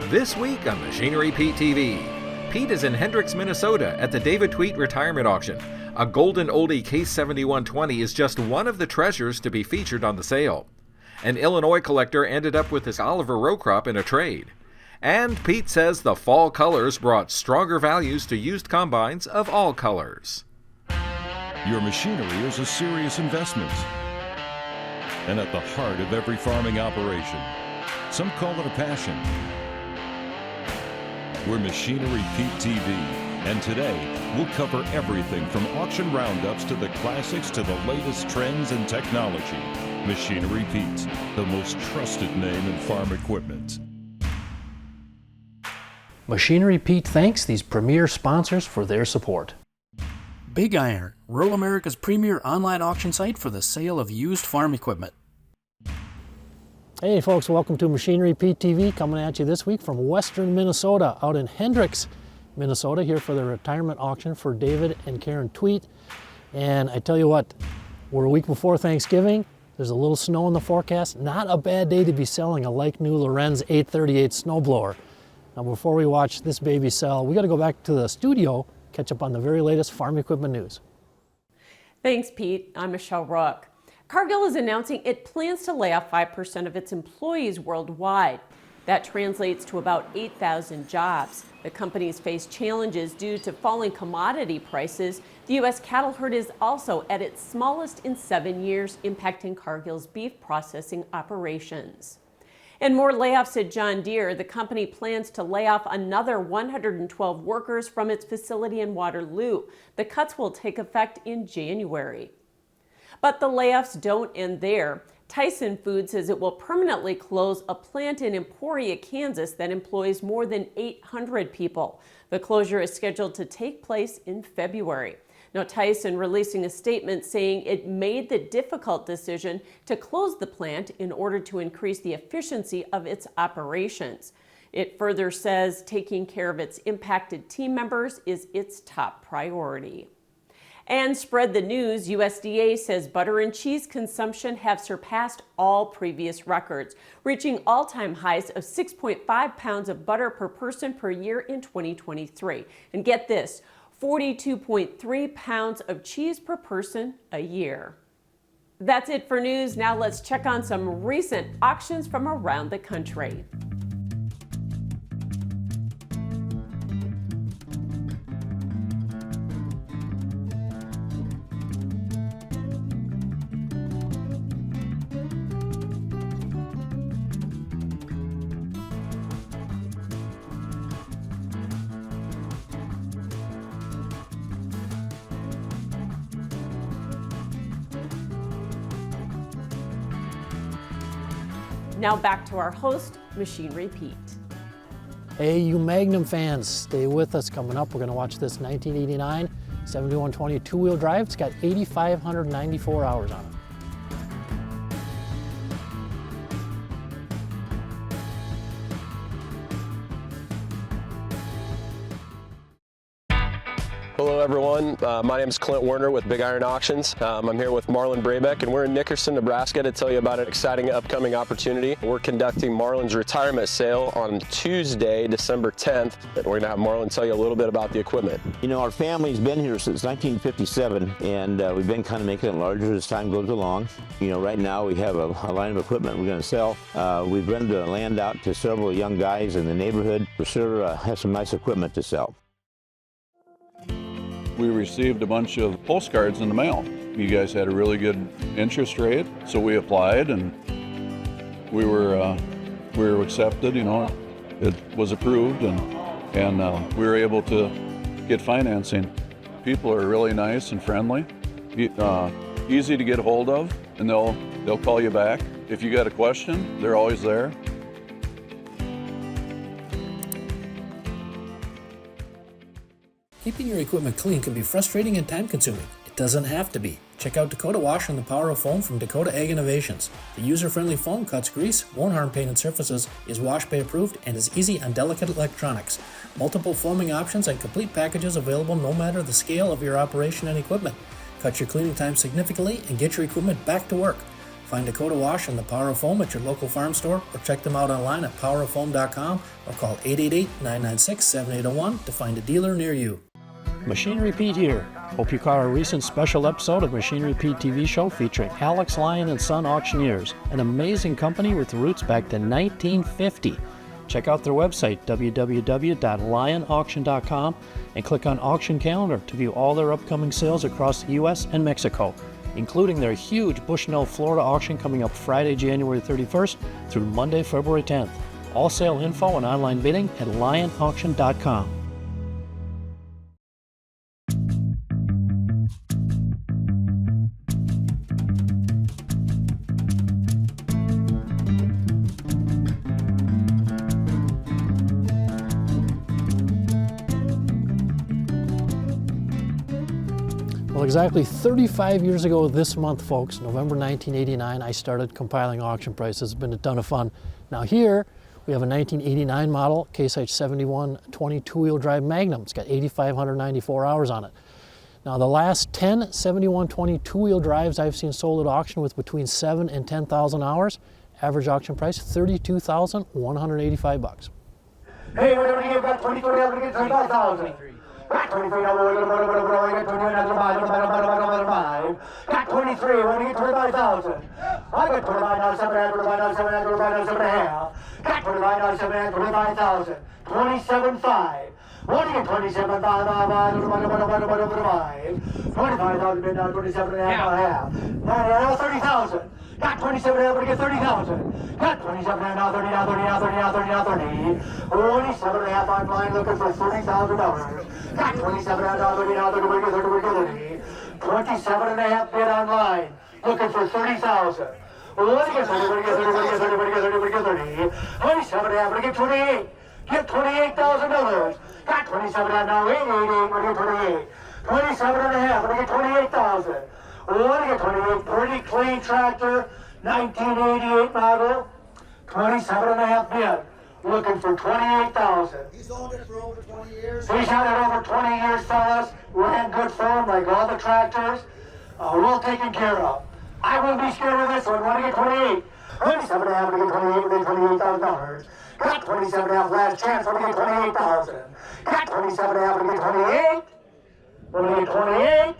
This week on Machinery Pete TV. Pete is in Hendricks, Minnesota at the David Twedt retirement auction. A golden oldie Case 7120 is just one of the treasures to be featured on the sale. An Illinois collector ended up with his Oliver row crop in a trade. And Pete says the fall colors brought stronger values to used combines of all colors. Your machinery is a serious investment and at the heart of every farming operation. Some call it a passion. We're Machinery Pete TV, and today we'll cover everything from auction roundups to the classics to the latest trends and technology. Machinery Pete, the most trusted name in farm equipment. Machinery Pete thanks these premier sponsors for their support. Big Iron, rural America's premier online auction site for the sale of used farm equipment. Hey folks, welcome to Machinery Pete TV, coming at you this week from western Minnesota, out in Hendricks, Minnesota, here for the retirement auction for David and Karen Twedt. And I tell you what, we're a week before Thanksgiving. There's a little snow in the forecast. Not a bad day to be selling a like-new Lorenz 838 snowblower. Now before we watch this baby sell, we got to go back to the studio, catch up on the very latest farm equipment news. Thanks, Pete. I'm Michelle Rook. Cargill is announcing it plans to lay off 5% of its employees worldwide. That translates to about 8,000 jobs. The companies face challenges due to falling commodity prices. The U.S. cattle herd is also at its smallest in 7 years, impacting Cargill's beef processing operations. And more layoffs at John Deere. The company plans to lay off another 112 workers from its facility in Waterloo. The cuts will take effect in January. But the layoffs don't end there. Tyson Foods says it will permanently close a plant in Emporia, Kansas that employs more than 800 people. The closure is scheduled to take place in February. Now, Tyson releasing a statement saying it made the difficult decision to close the plant in order to increase the efficiency of its operations. It further says taking care of its impacted team members is its top priority. And spread the news, USDA says butter and cheese consumption have surpassed all previous records, reaching all-time highs of 6.5 pounds of butter per person per year in 2023. And get this, 42.3 pounds of cheese per person a year. That's it for news. Now let's check on some recent auctions from around the country. Now back to our host, Machinery Pete. Hey, you Magnum fans, stay with us. Coming up, we're going to watch this 1989 7120 two-wheel drive. It's got 8,594 hours on it. Hello everyone, my name is Clint Werner with Big Iron Auctions. I'm here with Marlon Brabeck and we're in Nickerson, Nebraska to tell you about an exciting upcoming opportunity. We're conducting Marlon's retirement sale on Tuesday, December 10th. We're going to have Marlon tell you a little bit about the equipment. You know, our family's been here since 1957 and we've been kind of making it larger as time goes along. You know, right now we have a line of equipment we're going to sell. We've rented the land out to several young guys in the neighborhood. We sure have some nice equipment to sell. We received a bunch of postcards in the mail. You guys had a really good interest rate, so we applied and we were accepted. You know, it was approved and we were able to get financing. People are really nice and friendly, easy to get a hold of, and they'll call you back if you got a question. They're always there. Keeping your equipment clean can be frustrating and time-consuming. It doesn't have to be. Check out Dakota Wash and the power of foam from Dakota Ag Innovations. The user-friendly foam cuts grease, won't harm painted surfaces, is wash bay approved, and is easy on delicate electronics. Multiple foaming options and complete packages available no matter the scale of your operation and equipment. Cut your cleaning time significantly and get your equipment back to work. Find Dakota Wash and the Power of Foam at your local farm store or check them out online at poweroffoam.com or call 888-996-7801 to find a dealer near you. Machinery Pete here. Hope you caught our recent special episode of Machinery Pete TV show featuring Alex Lyon and Son Auctioneers, an amazing company with roots back to 1950. Check out their website, www.lyonauction.com, and click on Auction Calendar to view all their upcoming sales across the U.S. and Mexico, including their huge Bushnell, Florida auction coming up Friday, January 31st through Monday, February 10th. All sale info and online bidding at lyonauction.com. Well, exactly 35 years ago this month, folks, November 1989, I started compiling auction prices. It's been a ton of fun. Now here, we have a 1989 model Case IH 7120 two-wheel drive Magnum. It's got 8,594 hours on it. Now the last 10 7120 two-wheel drives I've seen sold at auction with between 7,000 and 10,000 hours, average auction price $32,185. Hey, whatever you got 24 hours to get 35,000. Got 23, got 23, when you get 25,000. I got 25 now, 7 and 25 now, 7 and 25 now, 7 and a half. Got 25 now, 7 and 25,000. 27.5. What do you get 27.5? 25,000 bid now, 27 and a half. Now 30,000. Got 27 now, but you get 30,000. Got 27 now, 30 now, 30 now, 30 now, 30 now, 30. 27 and a half online looking for $30,000. Got 27 now, 30 now, 30, 30, 30. 27 and a half bid online looking for 30,000. What do you get 30, 30, 30, 30, 30. 27 and a half, but you get 28. Get $28,000. Got 27 now, 888, but you get 28. 27 and a half, but you get 28,000. What do you get 28? Pretty clean tractor, 1988 model, 27 and a half bid, looking for 28,000. He's owned it for over 20 years. He's had it over 20 years, fellas. We're in good form, like all the tractors. Well taken care of. I wouldn't be scared of this one. What do you get 28? 27 and a half, we get 28, we get $28,000. Got 27 and a half, last chance, we get 28,000. Got 27 and a half, we get 28. We get 28.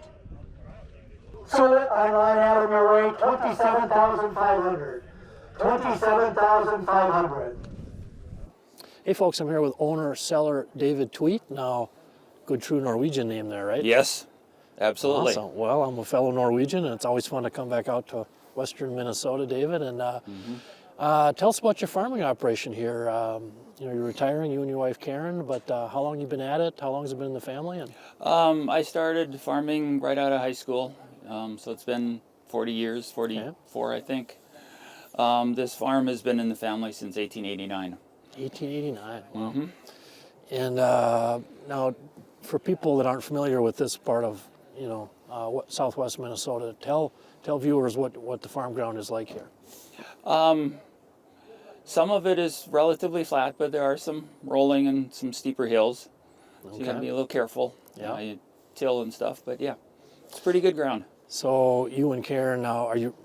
So online out of your way, 27,500. 27,500. Hey folks, I'm here with owner-seller David Twedt. Now, good true Norwegian name there, right? Yes, absolutely. Awesome. Well, I'm a fellow Norwegian, and it's always fun to come back out to western Minnesota, David. And tell us about your farming operation here. You're retiring, you and your wife Karen, but how long you been at it? How long has it been in the family? And I started farming right out of high school, so it's been 40 years, 44 I think. This farm has been in the family since 1889. 1889, wow. And now, for people that aren't familiar with this part of, southwest Minnesota, tell viewers what the farm ground is like here. Some of it is relatively flat, but there are some rolling and some steeper hills. So you gotta be a little careful. Yeah. You till and stuff, but yeah, it's pretty good ground. So you and Karen now, are you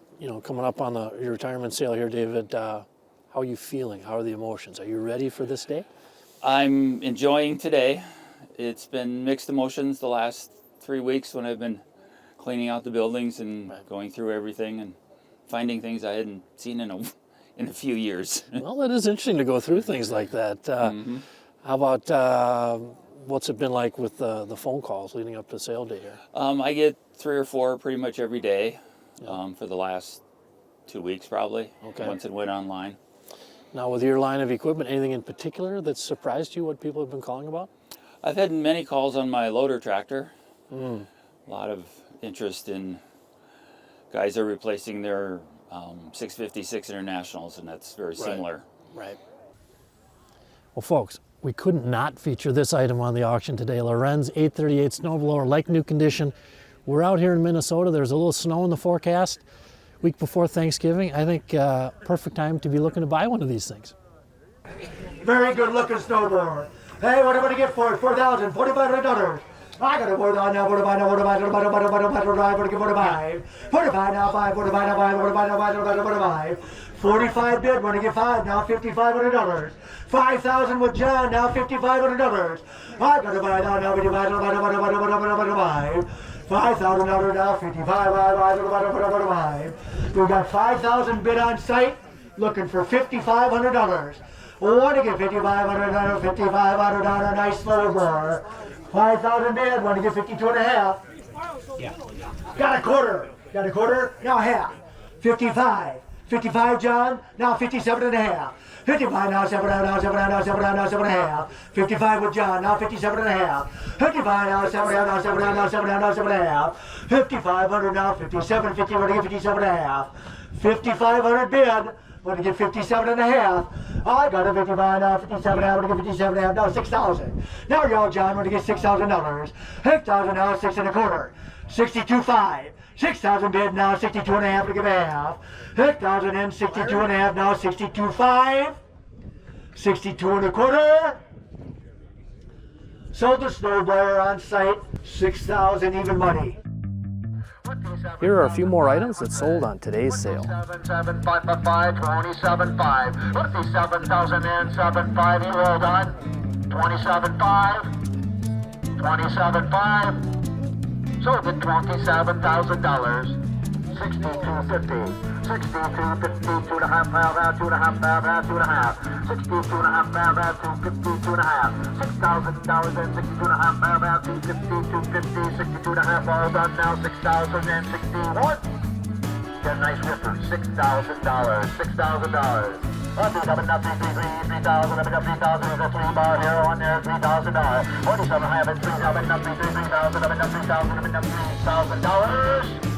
coming up on your retirement sale here, David? How are you feeling? How are the emotions? Are you ready for this day? I'm enjoying today. It's been mixed emotions the last 3 weeks when I've been cleaning out the buildings and going through everything and finding things I hadn't seen in a few years. Well, it is interesting to go through things like that. How about what's it been like with the phone calls leading up to sale day here? I get 3 or 4 pretty much every day for the last 2 weeks probably, once it went online. Now with your line of equipment, anything in particular that surprised you, what people have been calling about? I've had many calls on my loader tractor. A lot of interest in guys are replacing their 656 Internationals, and that's very similar. Right. Well, folks, we couldn't not feature this item on the auction today. Lorenz 838 snowblower, like new condition. We're out here in Minnesota. There's a little snow in the forecast. Week before Thanksgiving, I think perfect time to be looking to buy one of these things. Very good looking snowblower. Hey, what am I going to get for it? $4,000, $4,500. I got a 45 now, 45 now, 45, 45, 45, 45, 45 now, 5, 45 now, 5, 45 now, 5, 45, 45. 45 bid, want to get 5 now, $5,500. 5,000 with John, now $5,500. I got a 5 now, 55, 55, 5,000 now, 55. We got 5,000 bid on site, looking for $5,500. Want to get $5,500, $5,500, nice little door. 5,000 bid, want to get 52 and a half. Yeah. Got a quarter, now half. 55, 55 John, now 57 and a half. 55 now, 7 now, 7 now, 7 now, 7 and a half. 55 with John, now 57 and a half. 55 now, 7 now, 7 now, 7 now, 7 and a half. 5,500 now, 57, 50, want to get 57 and a half. 5,500 bid, want to get 57 and a half. I got a 55 now, 57 now, want to get 57 and a half. Now 6,000. Now y'all, John, want to get $6,000. 6,000 now, 6 and a quarter. 62.5. 6,000 bid now, 62 and a half to give a half. 6,000 in, 62 and a half now, 62.5. 62 and a quarter. Sold the snow blower on site, 6,000 even money. Here are a few more items that sold on today's sale. 27.5. Let's see, 7,000 in, 7.5. You rolled on. 27.5. 27.5. Sold at $27,000. 62.50. 62.50. 2.5 pound out, 2.5 pound out, 2.5. 62.5 pound out, 2.52.5. $6,000 and 62.5 pound out, 2.50, 62.5 all done now, 6,061. Get a nice whiffer, $6,000, $6,000. Up is up and up, 3,000, up and up, 3,000, there's a 3-bar hero on there, $3,000. 47 half and 3, up and up, 3,000, up and up, 3,000, up and up, $3,000.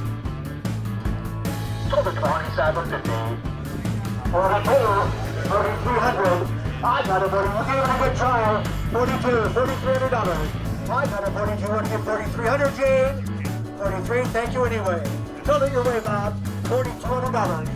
Sold at $27.50. 4,300. I got a 40. We'll give it a good try. 42, $4,300. I got a 42. Want to get 4,300, Jane? 43. Thank you anyway. Sold it your way, Bob. $4,200.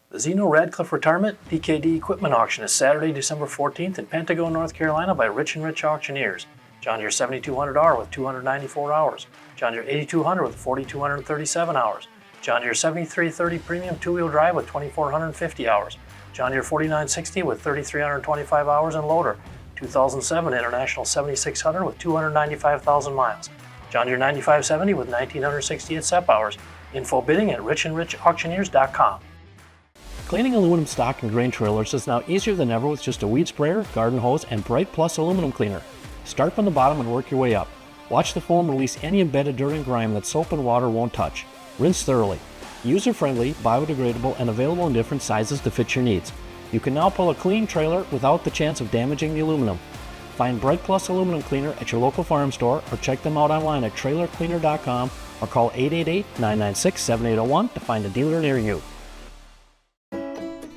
The Zeno Radcliffe Retirement DKD Equipment Auction is Saturday, December 14th in Pentagon, North Carolina by Rich Auctioneers. John Deere 7200R with 294 hours. John Deere 8200 with 4,237 hours. John Deere 7330 Premium 2-wheel drive with 2,450 hours. John Deere 4960 with 3,325 hours and loader. 2007 International 7600 with 295,000 miles. John Deere 9570 with 1,968 SEP hours. Info bidding at richauctioneers.com. Cleaning aluminum stock and grain trailers is now easier than ever with just a weed sprayer, garden hose, and Bright Plus aluminum cleaner. Start from the bottom and work your way up. Watch the foam release any embedded dirt and grime that soap and water won't touch. Rinse thoroughly. User-friendly, biodegradable, and available in different sizes to fit your needs. You can now pull a clean trailer without the chance of damaging the aluminum. Find Bright Plus aluminum cleaner at your local farm store or check them out online at trailercleaner.com or call 888-996-7801 to find a dealer near you.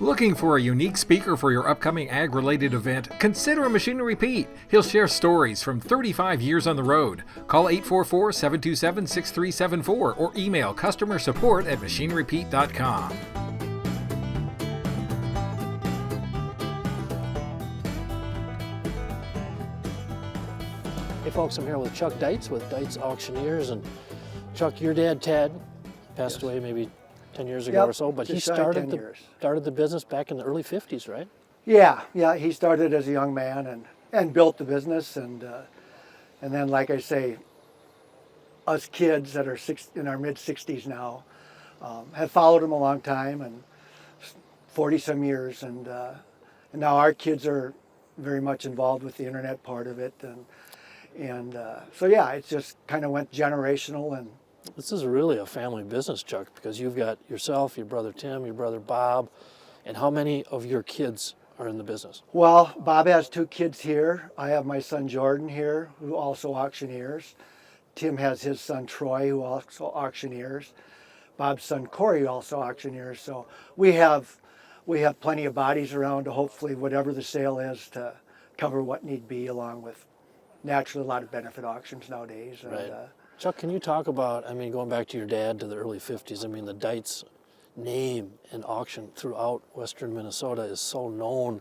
Looking for a unique speaker for your upcoming ag-related event? Consider Machinery Pete. He'll share stories from 35 years on the road. Call 844-727-6374 or email customer support at machinerypete.com. Hey folks, I'm here with Chuck Deitz with Deitz Auctioneers. And Chuck, your dad, Ted, passed away maybe 10 years ago or so, but he started the business back in the early 50s, right? Yeah, he started as a young man and built the business, and then, like I say, us kids that are in our mid-60s now have followed him a long time, and 40-some years, and now our kids are very much involved with the internet part of it, and so yeah, it just kind of went generational. And this is really a family business, Chuck, because you've got yourself, your brother Tim, your brother Bob, and how many of your kids are in the business? Well, Bob has 2 kids here. I have my son Jordan here, who also auctioneers. Tim has his son Troy, who also auctioneers. Bob's son Corey, who also auctioneers. So we have plenty of bodies around to hopefully whatever the sale is to cover what need be, along with naturally a lot of benefit auctions nowadays. Right. Chuck, can you talk about, going back to your dad to the early 50s, the Deitz name and auction throughout western Minnesota is so known.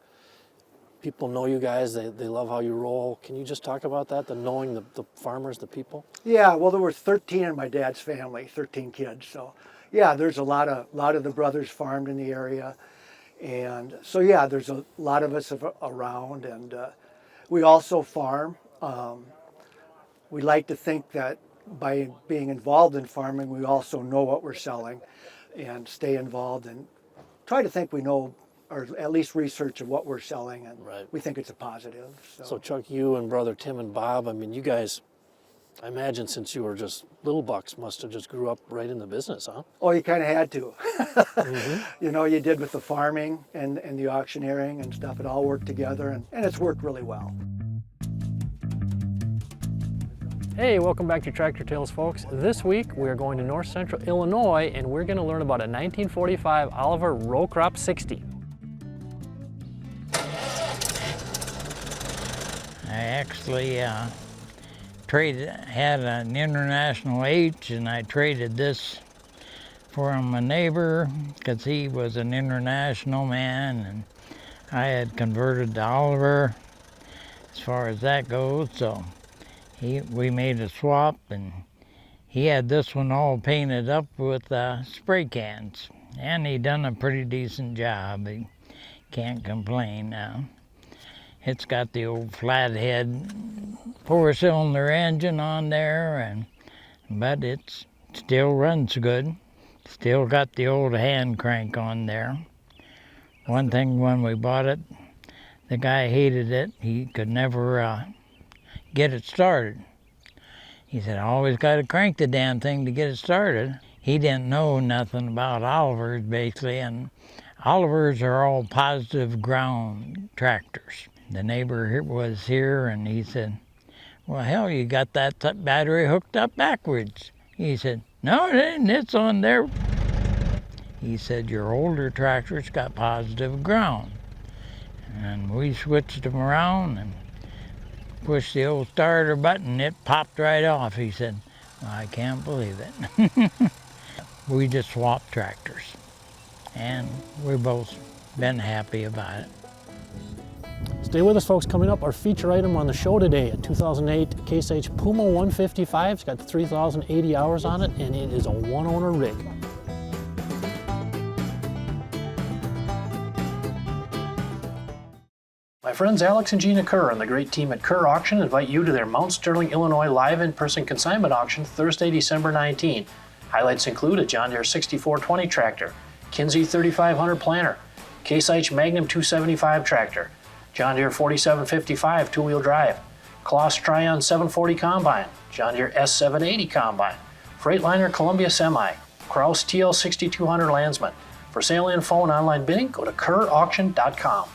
People know you guys, they love how you roll. Can you just talk about that, the knowing the farmers, the people? Yeah, well, there were 13 in my dad's family, 13 kids. So yeah, there's a lot of the brothers farmed in the area. And so yeah, there's a lot of us around, and we also farm. We like to think that by being involved in farming, we also know what we're selling and stay involved and try to think we know, or at least research of what we're selling, and we think it's a positive. So Chuck, you and brother Tim and Bob, I mean, you guys, I imagine since you were just little bucks, must have just grew up right in the business, huh? Oh, you kind of had to. You know, you did with the farming and the auctioneering and stuff. It all worked together, and it's worked really well. Hey, welcome back to Tractor Tales, folks. This week we are going to north central Illinois, and we're going to learn about a 1945 Oliver row crop 60. I actually had an International H, and I traded this for my neighbor because he was an international man, and I had converted to Oliver as far as that goes. So we made a swap, and he had this one all painted up with spray cans, and he done a pretty decent job. He can't complain now. It's got the old flathead 4-cylinder engine on there, but it still runs good. Still got the old hand crank on there. One thing when we bought it, the guy hated it. He could never get it started. He said, I always got to crank the damn thing to get it started. He didn't know nothing about Olivers, basically, and Olivers are all positive ground tractors. The neighbor was here, and he said, well, hell, you got that battery hooked up backwards. He said, no, it ain't, it's on there. He said, your older tractors got positive ground. And we switched them around and pushed the old starter button, it popped right off. He said, well, I can't believe it. We just swapped tractors, and we've both been happy about it. Stay with us, folks. Coming up, our feature item on the show today, a 2008 Case H Puma 155. It's got 3,080 hours on it, and it is a one-owner rig. My friends Alex and Gina Kerr and the great team at Kerr Auction invite you to their Mount Sterling, Illinois live in-person consignment auction Thursday, December 19. Highlights include a John Deere 6420 tractor, Kinsey 3500 planter, Case H Magnum 275 tractor, John Deere 4755 two-wheel drive, Kloss Tryon 740 combine, John Deere S780 combine, Freightliner Columbia semi, Kraus TL 6200 Landsman. For sale info and online bidding, go to kerrauction.com.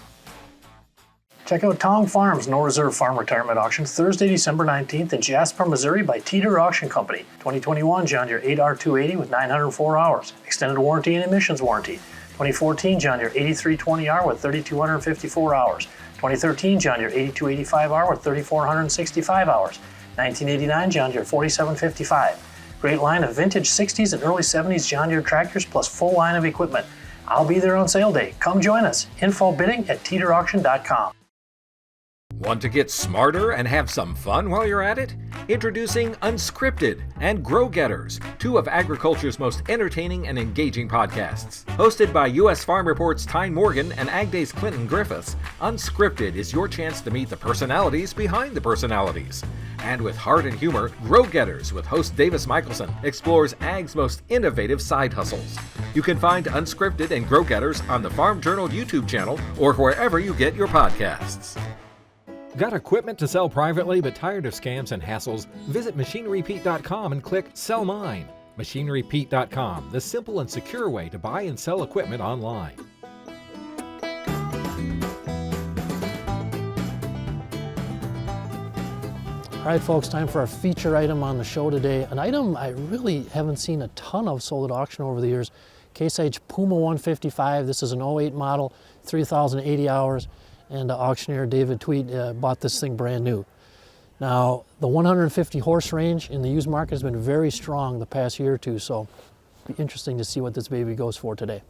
Check out Tong Farms No Reserve Farm Retirement Auction Thursday, December 19th in Jasper, Missouri by Teeter Auction Company. 2021 John Deere 8R280 with 904 hours, extended warranty and emissions warranty. 2014 John Deere 8320R with 3,254 hours. 2013 John Deere 8285R with 3,465 hours. 1989 John Deere 4755. Great line of vintage 60s and early 70s John Deere tractors plus full line of equipment. I'll be there on sale day. Come join us. Info bidding at teeterauction.com. Want to get smarter and have some fun while you're at it? Introducing Unscripted and Grow Getters, two of agriculture's most entertaining and engaging podcasts. Hosted by U.S. Farm Report's Tyne Morgan and Ag Day's Clinton Griffiths, Unscripted is your chance to meet the personalities behind the personalities. And with heart and humor, Grow Getters with host Davis Michelson explores Ag's most innovative side hustles. You can find Unscripted and Grow Getters on the Farm Journal YouTube channel or wherever you get your podcasts. Got equipment to sell privately but tired of scams and hassles? Visit MachineryPete.com and click Sell Mine. MachineryPete.com, the simple and secure way to buy and sell equipment online. All right, folks, time for our feature item on the show today. An item I really haven't seen a ton of sold at auction over the years. Case H Puma 155. This is an 08 model, 3,080 hours. And auctioneer David Twedt bought this thing brand new. Now, the 150 horse range in the used market has been very strong the past year or two, so Be interesting to see what this baby goes for today.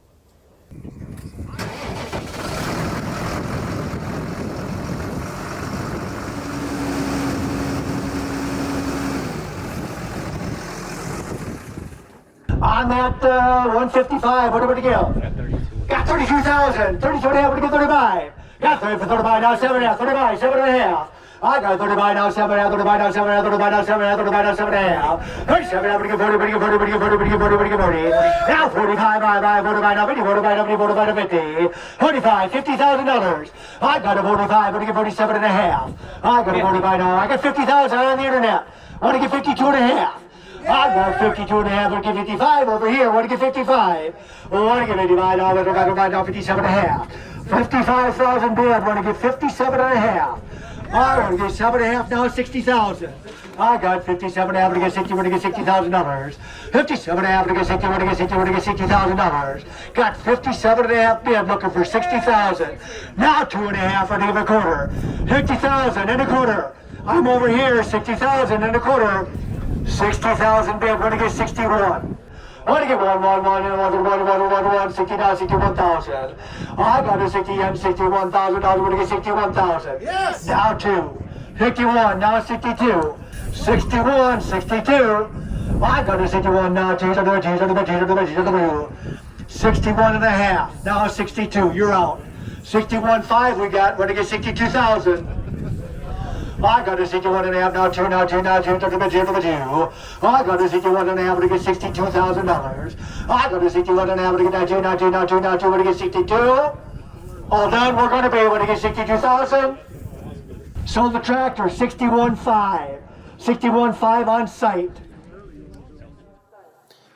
On that 155, what do you give? Got 32,000. 32 and a half, what do you give? 35. Got 30 for 35, now 7 and a half, 35, 7 and a half. I got 35 now, 7 and a half, 35 now, 7 and a half, 35 now, 7 and a half, 35 now, 7 and a half. 37 now, what do you give? 40, what do you give? 40, what do you give? 40, what do you give? 40, what do you give? 40. Now 45, 45 now, 50, 45 now, 50, 45 now, 50. 45, $50,000. I got a 45, what do you give? 47 and a half. I got a 45 now, I got 50,000 on the internet. Want to get 52 and a half. I got 52 and a half, want to get 55 over here, want to get 55. Want to get 55 now, want to buy now 57 and a half. 55,000 bid, want to get 57 and a half. I want to get 7 and a half now, 60,000. I got 57 and a half, want to get 60, want to get $60,000. 57 and a half, want to get 60, want to get 60, want to get $60,000. Got 57 and a half bid, looking for 60,000. Now 2 and a half, want to give a quarter. 50,000 and a quarter. I'm over here, 60,000 and a quarter. 60,000 bid, want to get 61. Want to get 1, 60 now, 61,000. I got a 60 and $61,000, want to get 61,000. Yes! Now 2. 51, now 62. 61, 62. I got a 61 now, 61 and a half, now 62, you're out. 61.5 we got, want to get 62,000. I got a 61 and a half, now 2. I got a 61 and a half, to get $62,000. I got a 61 and a half, to get 2, to get 62. All done, we're going to be able to get 62,000. Sold the tractor, 61.5. 61.5 on site.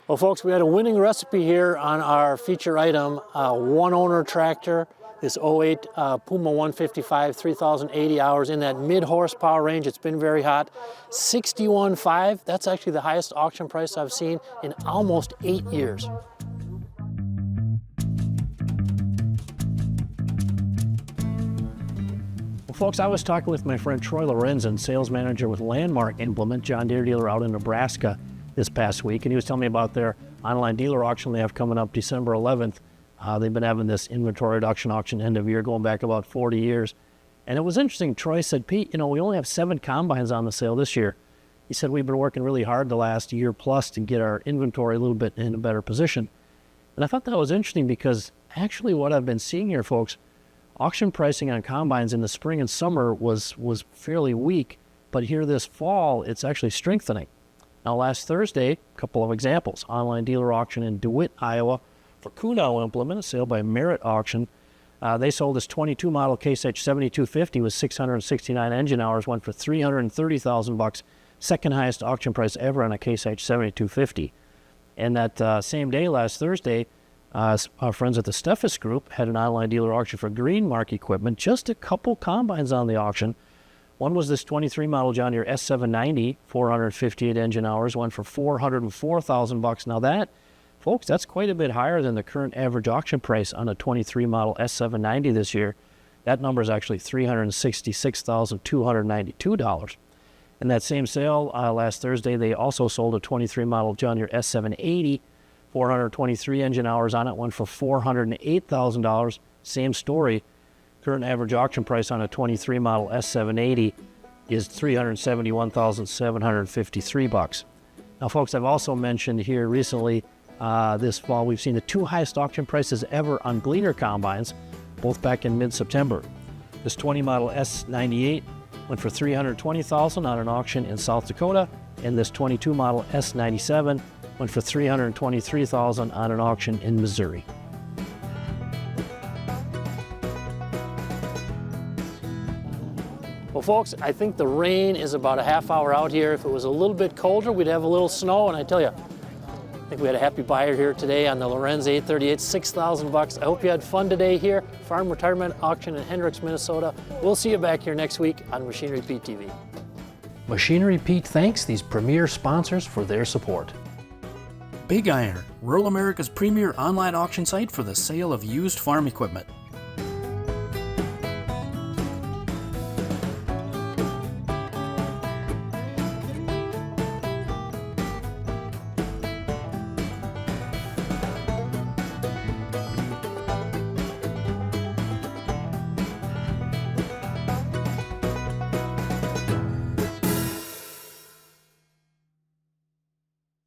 Well, folks, we had a winning recipe here on our feature item, one owner tractor. This 08 Puma 155, 3,080 hours in that mid horsepower range. It's been very hot. 61.5, that's actually the highest auction price I've seen in almost 8 years. Well, folks, I was talking with my friend Troy Lorenzen, sales manager with Landmark Implement, John Deere dealer out in Nebraska this past week, and he was telling me about their online dealer auction they have coming up December 11th. They've been having this inventory reduction auction end of year going back about 40 years. And it was interesting. Troy said, Pete, you know, we only have 7 combines on the sale this year. He said, we've been working really hard the last year plus to get our inventory a little bit in a better position. And I thought that was interesting because actually what I've been seeing here, folks, auction pricing on combines in the spring and summer was fairly weak. But here this fall, it's actually strengthening. Now last Thursday, a couple of examples. Online dealer auction in DeWitt, Iowa, for Kunow Implement, a sale by Merit Auction. They sold this 22 model Case H 7250 with 669 engine hours, went for $330,000, second highest auction price ever on a Case H 7250. And that same day, last Thursday, our friends at the Steffes Group had an online dealer auction for Greenmark equipment, just a couple combines on the auction. One was this 23 model John Deere S790, 458 engine hours, went for $404,000. Now that, folks, that's quite a bit higher than the current average auction price on a 23 model S790 this year. That number is actually $366,292. In that same sale last Thursday, they also sold a 23 model John Deere S780, 423 engine hours on it, went for $408,000. Same story. Current average auction price on a 23 model S780 is $371,753. Now, folks, I've also mentioned here recently this fall, we've seen the 2 highest auction prices ever on Gleaner combines, both back in mid-September. This 20 model S98 went for $320,000 on an auction in South Dakota, and this 22 model S97 went for $323,000 on an auction in Missouri. Well, folks, I think the rain is about a half hour out here. If it was a little bit colder, we'd have a little snow, and I tell you, I think we had a happy buyer here today on the Lorenz 838, $6,000. I hope you had fun today here, Farm Retirement Auction in Hendricks, Minnesota. We'll see you back here next week on Machinery Pete TV. Machinery Pete thanks these premier sponsors for their support. Big Iron, rural America's premier online auction site for the sale of used farm equipment.